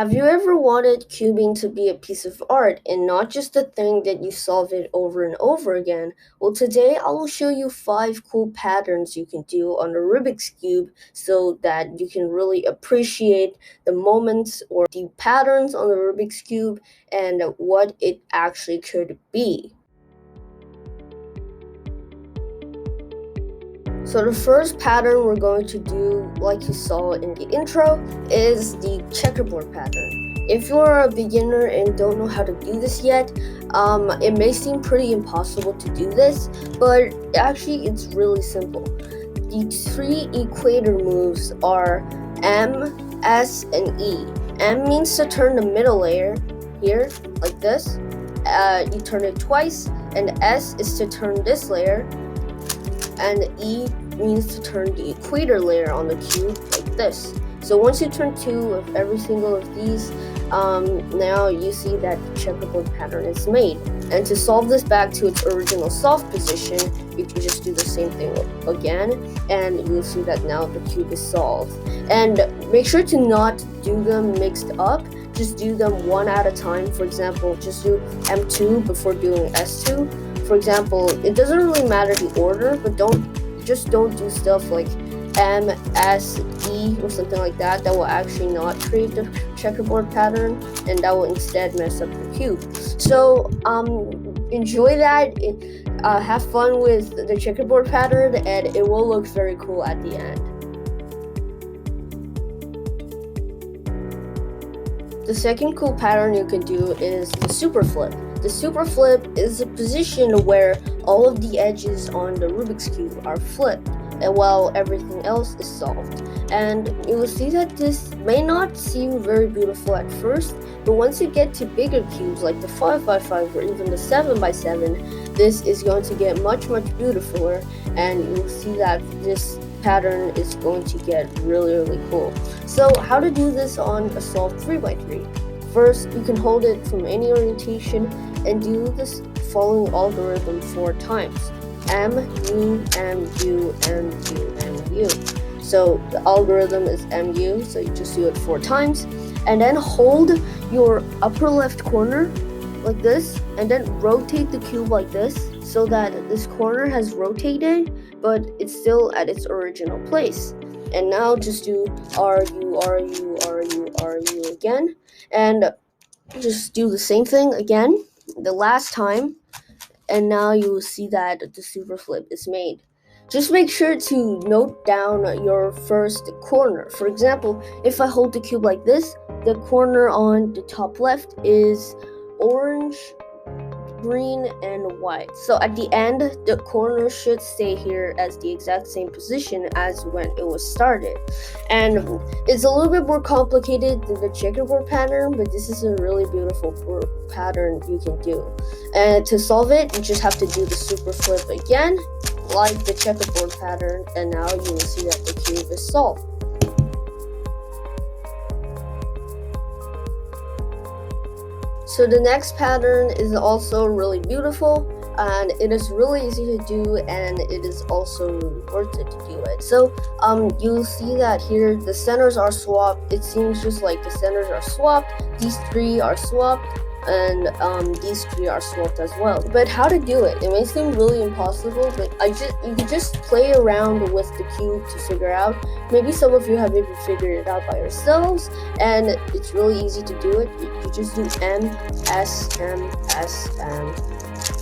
Have you ever wanted cubing to be a piece of art and not just a thing that you solve it over and over again? Well, today I will show you 5 cool patterns you can do on the Rubik's Cube so that you can really appreciate the moments or the patterns on the Rubik's Cube and what it actually could be. So the first pattern we're going to do, like you saw in the intro, is the checkerboard pattern. If you're a beginner and don't know how to do this yet, it may seem pretty impossible to do this, but actually it's really simple. The 3 equator moves are M, S, and E. M means to turn the middle layer here, like this. You turn it twice, and S is to turn this layer, and E means to turn the equator layer on the cube like this. So once you turn 2 of every single of these, now you see that the checkerboard pattern is made. And to solve this back to its original soft position, you can just do the same thing again, and you'll see that now the cube is solved. And make sure to not do them mixed up. Just do them one at a time. For example, just do M2 before doing S2. For example, it doesn't really matter the order, but don't do stuff like M, S, E, or something like that. That will actually not create the checkerboard pattern, and that will instead mess up the cube. So enjoy that. Have fun with the checkerboard pattern, and it will look very cool at the end. The second cool pattern you can do is the Superflip. The Superflip is a position where all of the edges on the Rubik's Cube are flipped, and while everything else is solved. And you will see that this may not seem very beautiful at first, but once you get to bigger cubes like the 5x5 or even the 7x7, this is going to get much beautifuler, and you will see that this pattern is going to get really cool. So how to do this on a solved 3x3? First, you can hold it from any orientation and do this following algorithm 4 times. M, U, M, U, M, U, M, U. So the algorithm is MU, so you just do it 4 times. And then hold your upper left corner like this, and then rotate the cube like this so that this corner has rotated, but it's still at its original place. And now just do RU, RU, RU, RU again, and just do the same thing again the last time, and now you will see that the Superflip is made. Just make sure to note down your first corner. For example, if I hold the cube like this, the corner on the top left is orange, green, and white. So at the end, the corner should stay here as the exact same position as when it was started. And it's a little bit more complicated than the checkerboard pattern, but this is a really beautiful pattern you can do. And to solve it, you just have to do the Superflip again, like the checkerboard pattern, and now you will see that the cube is solved. So the next pattern is also really beautiful, and it is really easy to do, and it is also really worth it to do it. So you'll see that here the centers are swapped. It seems just like the centers are swapped. These 3 are swapped, and these 3 are swapped as well. But how to do it? It may seem really impossible, but you can just play around with the cube to figure out. Maybe some of you have even figured it out by yourselves, and it's really easy to do it. You just do M, S, M, S, M,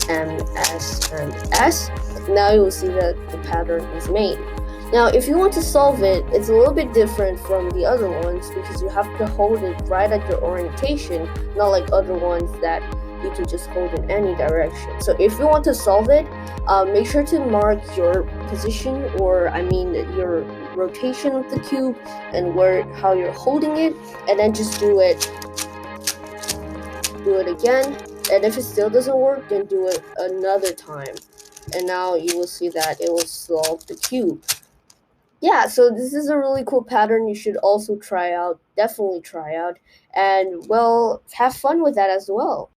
M, S, M, S. Now you will see that the pattern is made. Now, if you want to solve it, it's a little bit different from the other ones because you have to hold it right at your orientation, not like other ones that you can just hold in any direction. So if you want to solve it, make sure to mark your position, or your rotation of the cube and how you're holding it, and then just do it again. And if it still doesn't work, then do it another time. And now you will see that it will solve the cube. Yeah, so this is a really cool pattern you should also try out. Definitely try out. And, well, have fun with that as well.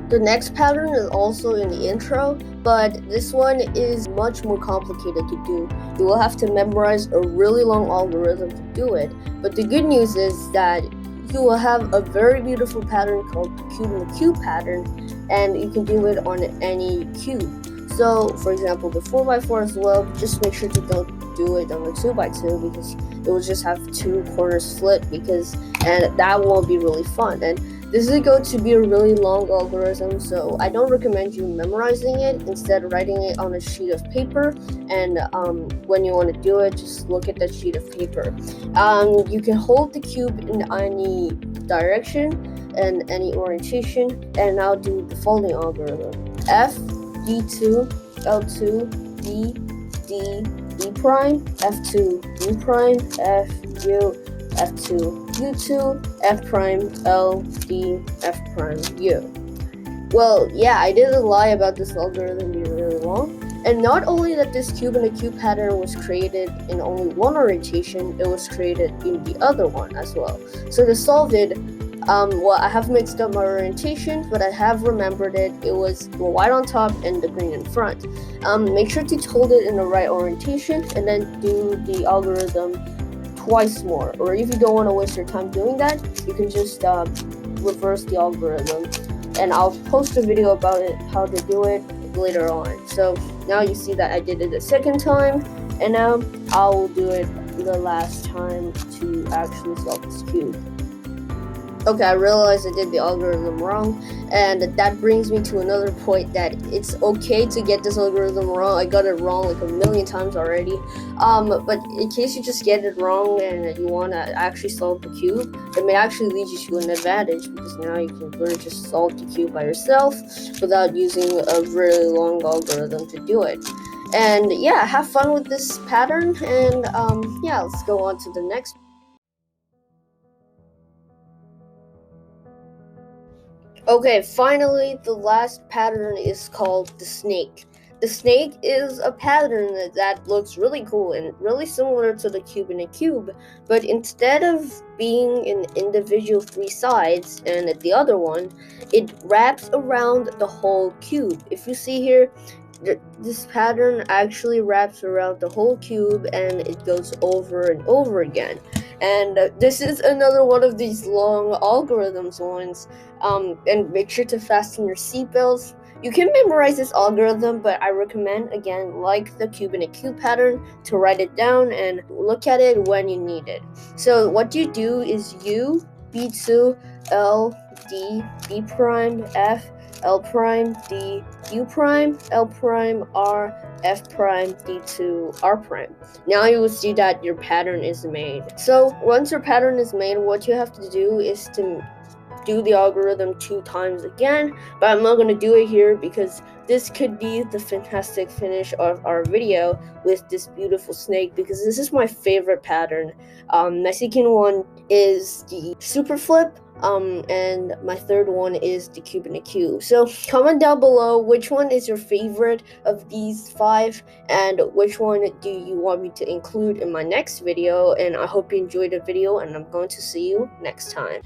The next pattern is also in the intro, but this one is much more complicated to do. You will have to memorize a really long algorithm to do it, but the good news is that you will have a very beautiful pattern called the cube in the cube pattern, and you can do it on any cube. So, for example, the 4x4 as well, just make sure to don't do it on the 2x2 because it will just have two corners split and that won't be really fun. And this is going to be a really long algorithm, so I don't recommend you memorizing it. Instead, writing it on a sheet of paper, and when you want to do it, just look at that sheet of paper. You can hold the cube in any direction and any orientation, and I'll do the following algorithm: F, D2, L2, D, D, D prime, F2, U prime, F, U, F2, U2, F prime, L, D, F prime, U. Well, yeah, I didn't lie about this algorithm being really long. And not only that this cube in a cube pattern was created in only one orientation, it was created in the other one as well. So to solve it, I have mixed up my orientation, but I have remembered it. It was the white on top and the green in front. Make sure to hold it in the right orientation and then do the algorithm twice more. Or if you don't want to waste your time doing that, you can just reverse the algorithm. And I'll post a video about it, how to do it later on. So now you see that I did it a second time, and now I'll do it the last time to actually solve this cube. Okay, I realized I did the algorithm wrong, and that brings me to another point that it's okay to get this algorithm wrong. I got it wrong like a million times already. But in case you just get it wrong and you want to actually solve the cube, it may actually lead you to an advantage because now you can literally just solve the cube by yourself without using a really long algorithm to do it. And yeah, have fun with this pattern, and yeah, let's go on to the next. Okay, finally, the last pattern is called the snake. The snake is a pattern that looks really cool and really similar to the cube in a cube, but instead of being in individual three sides and the other one, it wraps around the whole cube. If you see here, this pattern actually wraps around the whole cube and it goes over and over again. And this is another one of these long algorithms ones. And make sure to fasten your seatbelts. You can memorize this algorithm, but I recommend, again, like the cube in a cube pattern, to write it down and look at it when you need it. So what you do is U, B2, L, D, D prime, F, L prime, D, U prime, L prime, R, F prime, D2, R prime. Now you will see that your pattern is made. So once your pattern is made, what you have to do is to do the algorithm 2 times again, but I'm not going to do it here because this could be the fantastic finish of our video with this beautiful snake, because this is my favorite pattern. My second one is the Superflip, and my third one is the cube in a cube. So comment down below which one is your favorite of these 5 and which one do you want me to include in my next video. And I hope you enjoyed the video, and I'm going to see you next time.